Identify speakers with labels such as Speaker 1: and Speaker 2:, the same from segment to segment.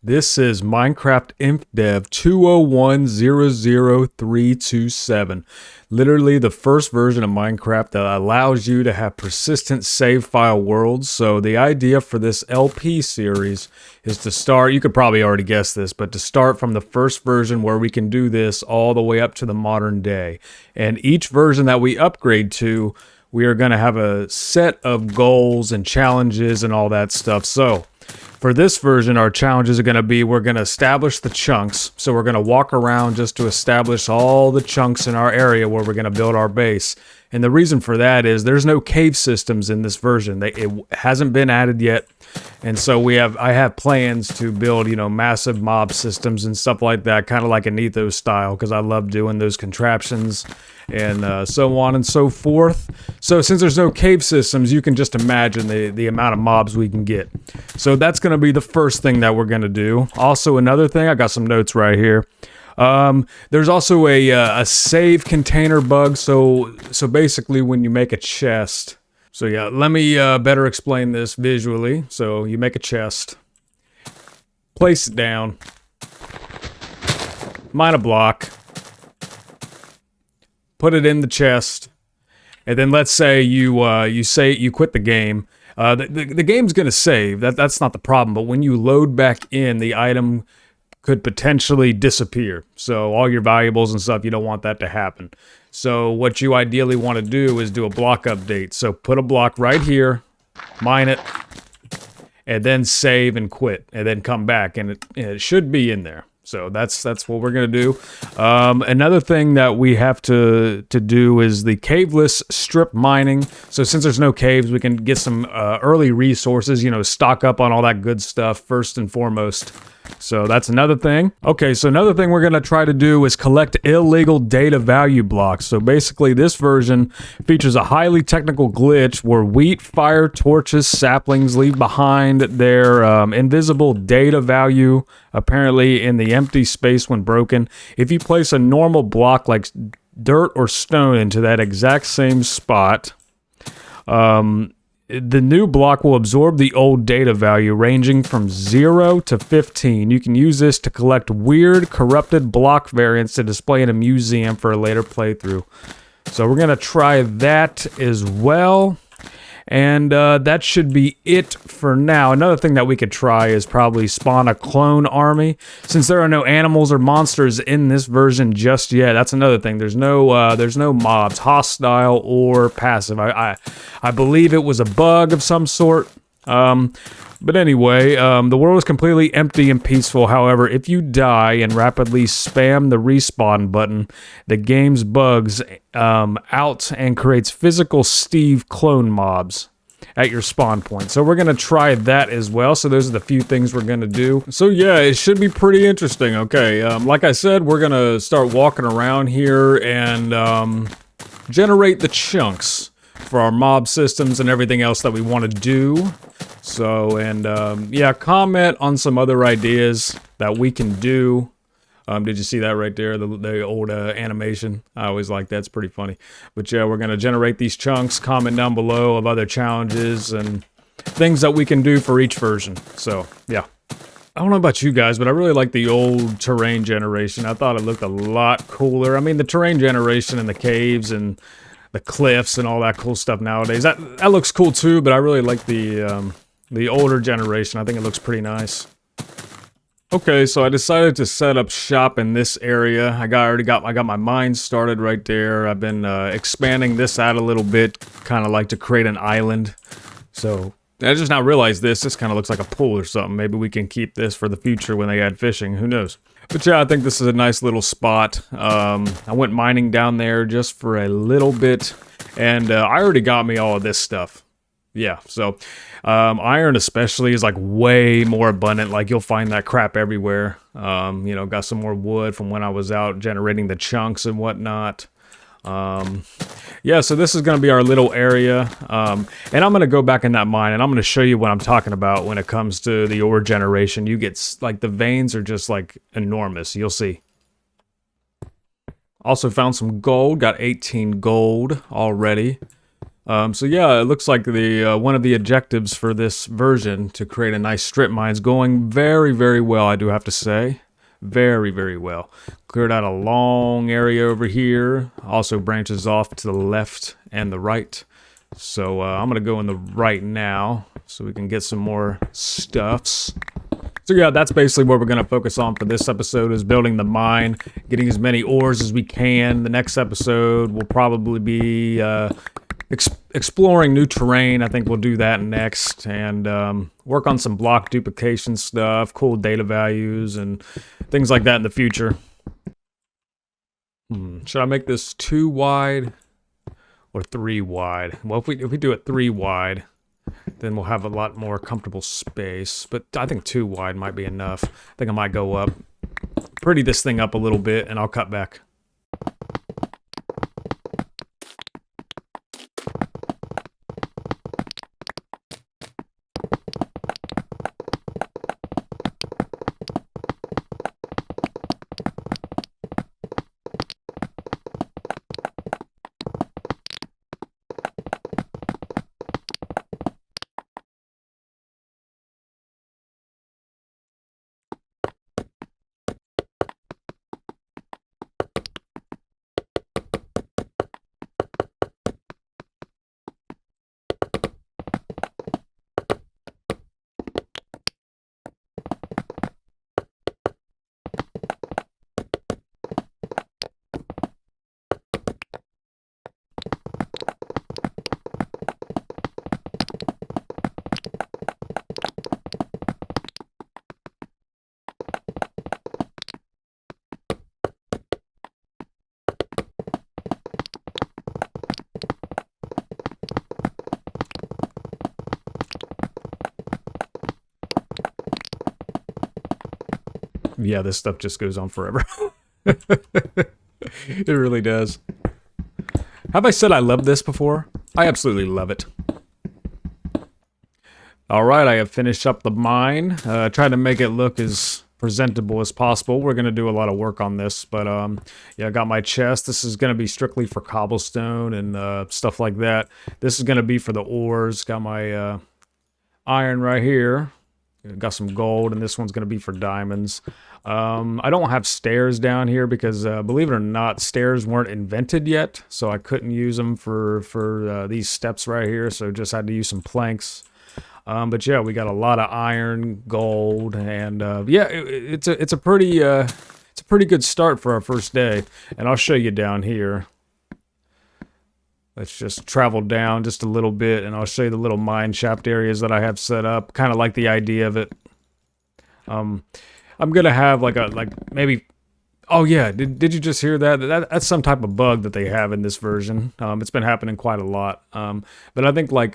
Speaker 1: This is Minecraft Infdev 201.00327. Literally the first version of Minecraft that allows you to have persistent save file worlds. So the idea for this LP series is to start, you could probably already guess this, but to start from the first version where we can do this all the way up to the modern day. And each version that we upgrade to, we are going to have a set of goals and challenges and all that stuff. So for this version, our challenges are going to be, we're going to establish the chunks. So we're going to walk around just to establish all the chunks in our area where we're going to build our base. And the reason for that is there's no cave systems in this version. It hasn't been added yet. And so I have plans to build, massive mob systems and stuff like that, kind of like an Ethos style, because I love doing those contraptions and so on and so forth. So since there's no cave systems, you can just imagine the amount of mobs we can get. So that's going to be the first thing that we're going to do. Also, another thing, I got some notes right here. There's also a save container bug. So basically when you make a chest, so yeah, let me better explain this visually. So you make a chest, place it down, mine a block, put it in the chest, and then let's say you quit the game. The game's gonna save. That's not the problem. But when you load back in, the item could potentially disappear. So all your valuables and stuff, you don't want that to happen. So what you ideally want to do is do a block update. So put a block right here, mine it, and then save and quit, and then come back, and it should be in there. So that's what we're gonna do. Another thing that we have to do is the caveless strip mining. So since there's no caves, we can get some early resources. Stock up on all that good stuff first and foremost. So that's another thing. Okay, so another thing we're going to try to do is collect illegal data value blocks. So basically this version features a highly technical glitch where wheat, fire, torches, saplings leave behind their invisible data value, apparently in the empty space when broken. If you place a normal block like dirt or stone into that exact same spot, the new block will absorb the old data value ranging from 0 to 15. You can use this to collect weird, corrupted block variants to display in a museum for a later playthrough. So we're going to try that as well. And that should be it for now. Another thing that we could try is probably spawn a clone army. Since there are no animals or monsters in this version just yet, that's another thing. There's no mobs, hostile or passive. I believe it was a bug of some sort. But anyway, the world is completely empty and peaceful. However, if you die and rapidly spam the respawn button, the game's bugs out and creates physical Steve clone mobs at your spawn point. So we're going to try that as well. So those are the few things we're going to do. So yeah, it should be pretty interesting. Okay, like I said, we're going to start walking around here and generate the chunks for our mob systems and everything else that we want to do. So, and yeah, comment on some other ideas that we can do. Did you see that right there? The old animation. I always like that. It's pretty funny. But yeah, we're going to generate these chunks. Comment down below of other challenges and things that we can do for each version. So, yeah. I don't know about you guys, but I really like the old terrain generation. I thought it looked a lot cooler. I mean, the terrain generation and the caves and the cliffs and all that cool stuff nowadays. That looks cool too, but I really like the older generation. I think it looks pretty nice. Okay, so I decided to set up shop in this area. I got my mine started right there. I've been expanding this out a little bit, kind of like to create an island. So I just now realized this kind of looks like a pool or something. Maybe we can keep this for the future when they add fishing. Who knows? But yeah, I think this is a nice little spot. I went mining down there just for a little bit, and I already got me all of this stuff. Yeah, so iron especially is like way more abundant. Like you'll find that crap everywhere. Got some more wood from when I was out generating the chunks and whatnot. Yeah, so this is going to be our little area. And I'm going to go back in that mine and I'm going to show you what I'm talking about when it comes to the ore generation. You get, like, the veins are just, like, enormous. You'll see. Also found some gold. Got 18 gold already. So yeah, it looks like the one of the objectives for this version to create a nice strip mine is going very, very well, I do have to say. Very, very well. Cleared out a long area over here. Also branches off to the left and the right. So I'm going to go in the right now so we can get some more stuffs. So yeah, that's basically what we're going to focus on for this episode, is building the mine, getting as many ores as we can. The next episode will probably be exploring new terrain. I think we'll do that next, and work on some block duplication stuff, cool data values, and things like that in the future. Should I make this 2 wide or 3 wide? Well, if we do it 3 wide, then we'll have a lot more comfortable space. But I think 2 wide might be enough. I think I might go up, pretty this thing up a little bit, and I'll cut back. Yeah, this stuff just goes on forever. It really does. Have I said I love this before? I absolutely love it. Alright, I have finished up the mine. Tried to make it look as presentable as possible. We're going to do a lot of work on this, but yeah, I got my chest. This is going to be strictly for cobblestone and stuff like that. This is going to be for the ores. Got my iron right here. Got some gold, and this one's going to be for diamonds. I don't have stairs down here because, believe it or not, stairs weren't invented yet, so I couldn't use them for these steps right here, so just had to use some planks. But yeah, we got a lot of iron, gold, and yeah, it's a pretty good start for our first day. And I'll show you down here. Let's just travel down just a little bit, and I'll show you the little mine shaft areas that I have set up. Kind of like the idea of it. I'm gonna have maybe. Oh yeah, did you just hear that? That's some type of bug that they have in this version. It's been happening quite a lot. But I think I'm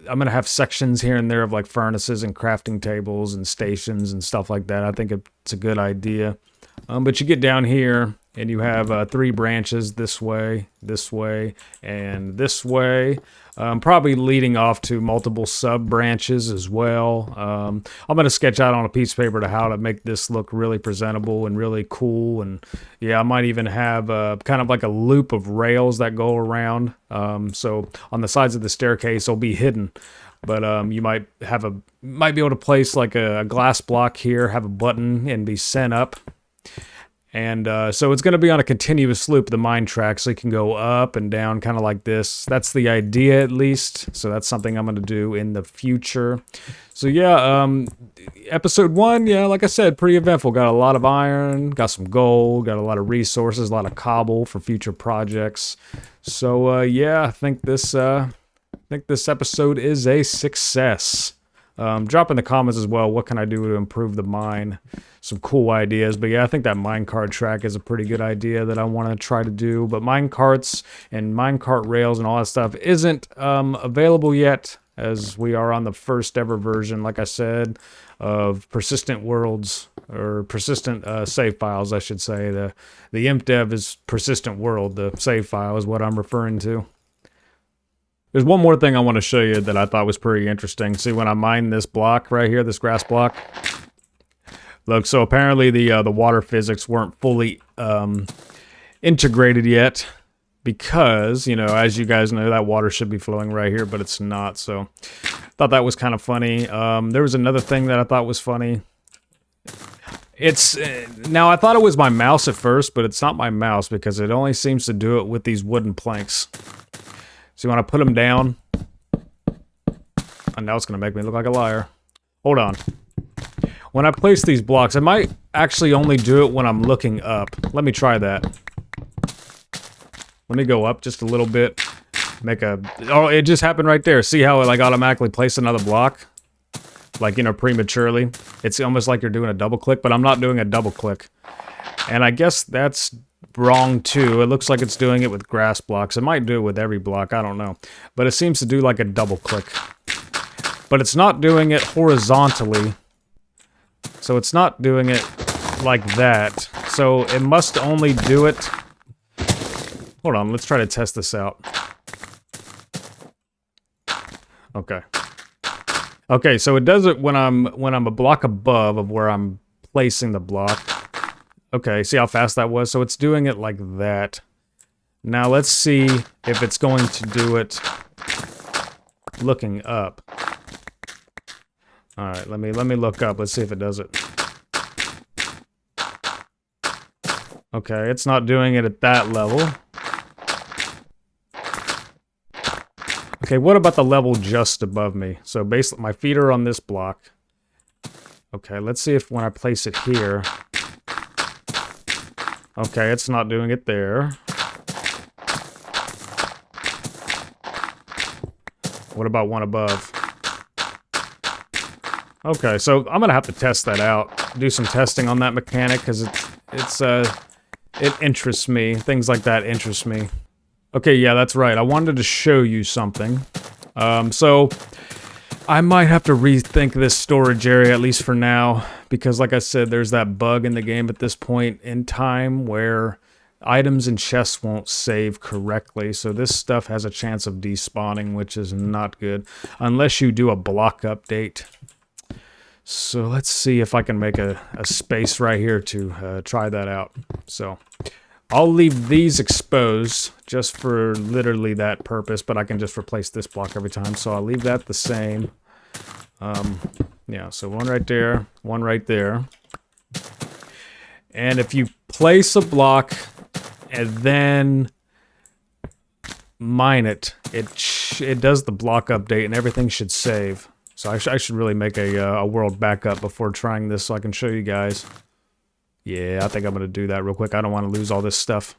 Speaker 1: gonna have sections here and there of like furnaces and crafting tables and stations and stuff like that. I think it's a good idea. But you get down here and you have 3 branches this way, and this way. Probably leading off to multiple sub branches as well. I'm going to sketch out on a piece of paper to how to make this look really presentable and really cool. And yeah, I might even have kind of like a loop of rails that go around. So on the sides of the staircase, it'll be hidden. But you might be able to place like a glass block here, have a button, and be sent up. And so it's going to be on a continuous loop, the mine track, so you can go up and down kind of like this. That's the idea, at least. So that's something I'm going to do in the future. So yeah, episode 1, yeah, like I said, pretty eventful. Got a lot of iron, got some gold, got a lot of resources, a lot of cobble for future projects. So yeah, I think this episode is a success. Drop in the comments as well, what can I do to improve the mine? Some cool ideas. But yeah, I think that minecart track is a pretty good idea that I want to try to do. But minecarts and minecart rails and all that stuff isn't available yet, as we are on the first ever version, like I said, of persistent worlds, or persistent save files, I should say. The Infdev is persistent world. The save file is what I'm referring to. There's one more thing I want to show you that I thought was pretty interesting. See, when I mine this block right here, this grass block, look, so apparently the water physics weren't fully integrated yet. because, you know, as you guys know, that water should be flowing right here, but it's not. So thought that was kind of funny. There was another thing that I thought was funny. It's now I thought it was my mouse at first, but it's not my mouse because it only seems to do it with these wooden planks. So you want to put them down. And now it's going to make me look like a liar. Hold on. When I place these blocks, I might actually only do it when I'm looking up. Let me try that. Let me go up just a little bit. Make a... Oh, it just happened right there. See how it like automatically placed another block? Like, you know, prematurely. It's almost like you're doing a double click, but I'm not doing a double click. And I guess that's wrong too. It looks like it's doing it with grass blocks. It might do it with every block, I don't know. But it seems to do like a double click. But it's not doing it horizontally. So it's not doing it like that. So it must only do it... Hold on, let's try to test this out. Okay. Okay, so it does it when I'm a block above of where I'm placing the block. Okay, see how fast that was? So it's doing it like that. Now let's see if it's going to do it looking up. All right, let me look up. Let's see if it does it. Okay, it's not doing it at that level. Okay, what about the level just above me? So basically, my feet are on this block. Okay, let's see if when I place it here... Okay, it's not doing it there. What about one above? Okay, so I'm gonna have to test that out. Do some testing on that mechanic, because it interests me. Things like that interest me. Okay, yeah, that's right. I wanted to show you something. So I might have to rethink this storage area, at least for now, because like I said, there's that bug in the game at this point in time where items and chests won't save correctly, so this stuff has a chance of despawning, which is not good, unless you do a block update. So let's see if I can make a space right here to try that out. So I'll leave these exposed just for literally that purpose, but I can just replace this block every time. So I'll leave that the same. Yeah, so one right there, one right there. And if you place a block and then mine it, it does the block update and everything should save. So I should really make a world backup before trying this so I can show you guys. Yeah, I think I'm going to do that real quick. I don't want to lose all this stuff.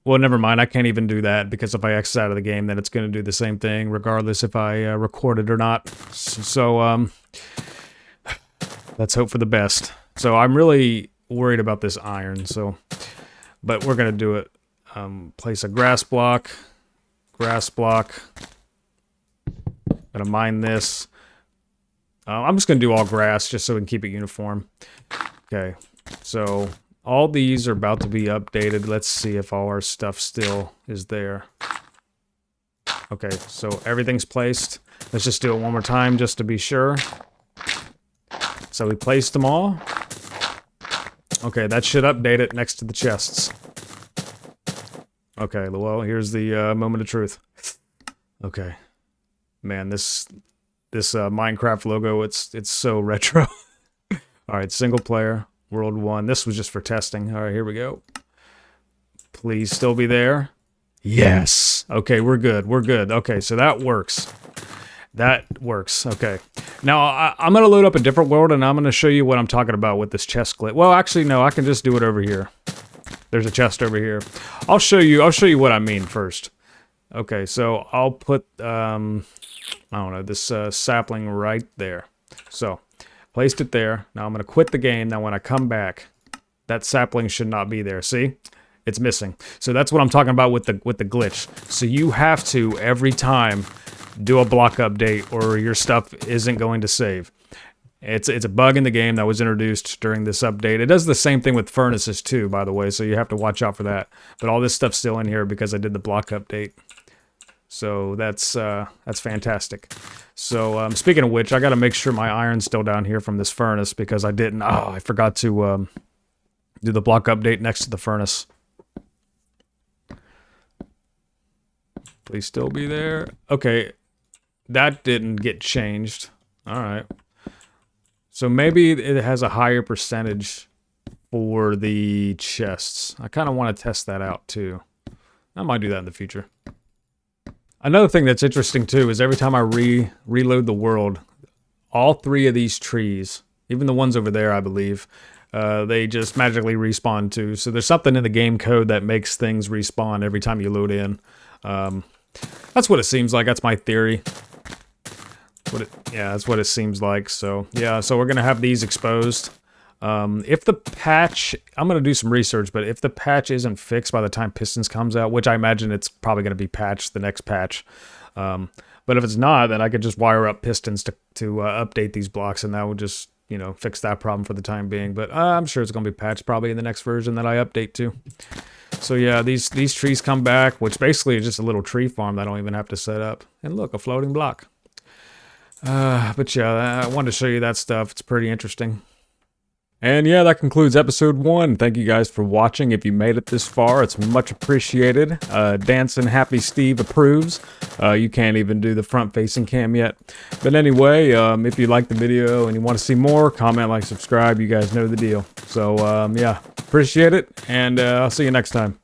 Speaker 1: Well, never mind. I can't even do that because if I exit out of the game, then it's going to do the same thing regardless if I record it or not. So, let's hope for the best. So I'm really worried about this iron. So, but we're going to do it. Place a grass block. Grass block. Going to mine this. I'm just going to do all grass just so we can keep it uniform. Okay. So, all these are about to be updated. Let's see if all our stuff still is there. Okay, so everything's placed. Let's just do it one more time just to be sure. So we placed them all. Okay, that should update it next to the chests. Okay, well, here's the moment of truth. Okay. Man, this Minecraft logo, it's so retro. Alright, single player. World 1. This was just for testing. All right, here we go. Please still be there. Yes. Okay, we're good. We're good. Okay, so that works. That works. Okay. Now, I'm going to load up a different world, and I'm going to show you what I'm talking about with this chest glitch. Well, actually, no. I can just do it over here. There's a chest over here. I'll show you what I mean first. Okay, so I'll put, I don't know, this sapling right there. So... placed it there. Now I'm going to quit the game. Now when I come back, that sapling should not be there. See? It's missing. So that's what I'm talking about with the glitch. So you have to, every time, do a block update or your stuff isn't going to save. It's a bug in the game that was introduced during this update. It does the same thing with furnaces too, by the way, so you have to watch out for that. But all this stuff's still in here because I did the block update. So that's fantastic. So speaking of which, I got to make sure my iron's still down here from this furnace because I didn't. Oh, I forgot to do the block update next to the furnace. Please still be there. Okay, that didn't get changed. All right. So maybe it has a higher percentage for the chests. I kind of want to test that out too. I might do that in the future. Another thing that's interesting too is every time I reload the world, all 3 of these trees, even the ones over there, I believe, they just magically respawn too. So there's something in the game code that makes things respawn every time you load in. That's what it seems like. That's my theory. Yeah, that's what it seems like. So yeah, so we're gonna have these exposed. If the patch, I'm gonna do some research, but if the patch isn't fixed by the time Pistons comes out, which I imagine it's probably gonna be patched the next patch. But if it's not, then I could just wire up Pistons to update these blocks, and that would just, you know, fix that problem for the time being. But I'm sure it's gonna be patched probably in the next version that I update to. So yeah, these trees come back, which basically is just a little tree farm that I don't even have to set up. And look, a floating block. But yeah, I wanted to show you that stuff. It's pretty interesting. And yeah, that concludes episode 1. Thank you guys for watching. If you made it this far, it's much appreciated. Dancing Happy Steve approves. You can't even do the front-facing cam yet. But anyway, if you liked the video and you want to see more, comment, like, subscribe. You guys know the deal. So yeah, appreciate it, and I'll see you next time.